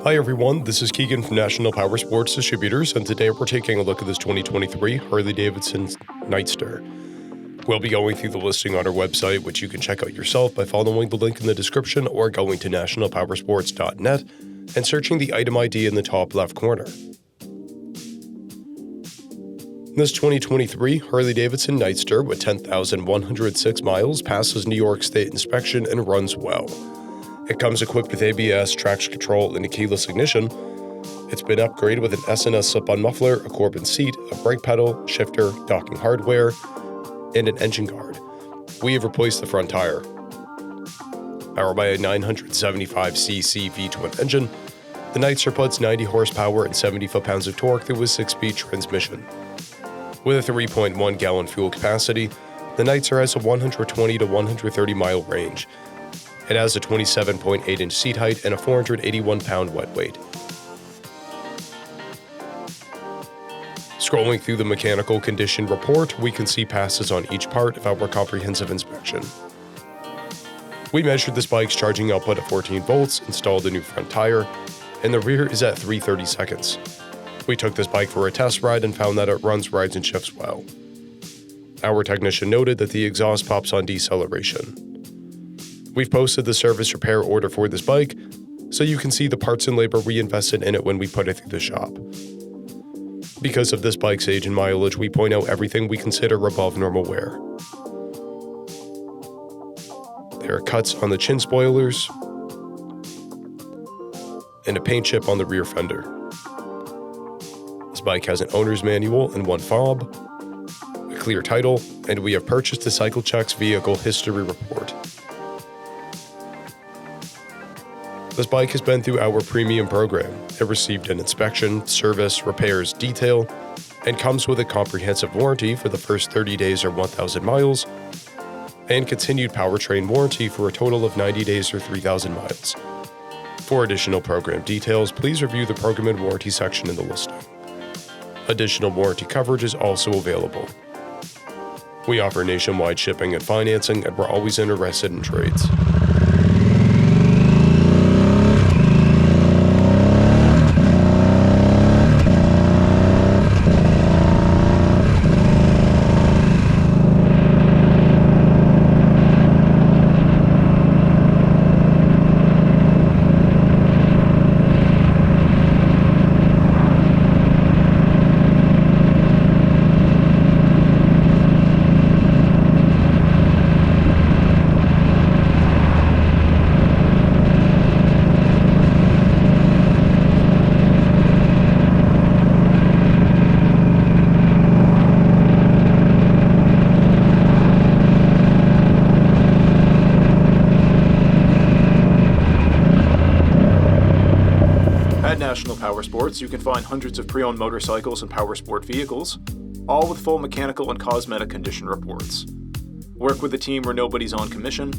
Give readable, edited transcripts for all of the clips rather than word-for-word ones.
Hi everyone, this is Keegan from National Powersports Distributors, and today we're taking a look at this 2023 Harley-Davidson NIGHTSTER. We'll be going through the listing on our website, which you can check out yourself by following the link in the description or going to nationalpowersports.net and searching the item ID in the top left corner. This 2023 Harley-Davidson NIGHTSTER with 10,106 miles passes New York State inspection and runs well. It comes equipped with ABS, traction control, and a keyless ignition. It's been upgraded with an S&S slip-on muffler, a Corbin seat, a brake pedal, shifter, docking hardware, and an engine guard. We have replaced the front tire. Powered by a 975cc V twin engine, the NIGHTSTER puts 90 horsepower and 70 foot-pounds of torque through a 6-speed transmission. With a 3.1-gallon fuel capacity, the NIGHTSTER has a 120 to 130 mile range. It has a 27.8-inch seat height and a 481-pound wet weight. Scrolling through the mechanical condition report, we can see passes on each part of our comprehensive inspection. We measured this bike's charging output at 14 volts, installed a new front tire, and the rear is at 330 seconds. We took this bike for a test ride and found that it runs, rides, and shifts well. Our technician noted that the exhaust pops on deceleration. We've posted the service repair order for this bike, so you can see the parts and labor we invested in it when we put it through the shop. Because of this bike's age and mileage, we point out everything we consider above normal wear. There are cuts on the chin spoilers, and a paint chip on the rear fender. This bike has an owner's manual and one fob, a clear title, and we have purchased the CycleCheck's vehicle history report. This bike has been through our premium program. It received an inspection, service, repairs, detail, and comes with a comprehensive warranty for the first 30 days or 1,000 miles, and continued powertrain warranty for a total of 90 days or 3,000 miles. For additional program details, please review the program and warranty section in the listing. Additional warranty coverage is also available. We offer nationwide shipping and financing, and we're always interested in trades. At National Powersports, you can find hundreds of pre-owned motorcycles and powersport vehicles, all with full mechanical and cosmetic condition reports. Work with a team where nobody's on commission,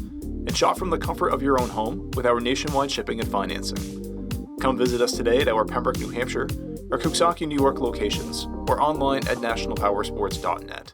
and shop from the comfort of your own home with our nationwide shipping and financing. Come visit us today at our Pembroke, New Hampshire, or Coxsackie, New York locations, or online at nationalpowersports.net.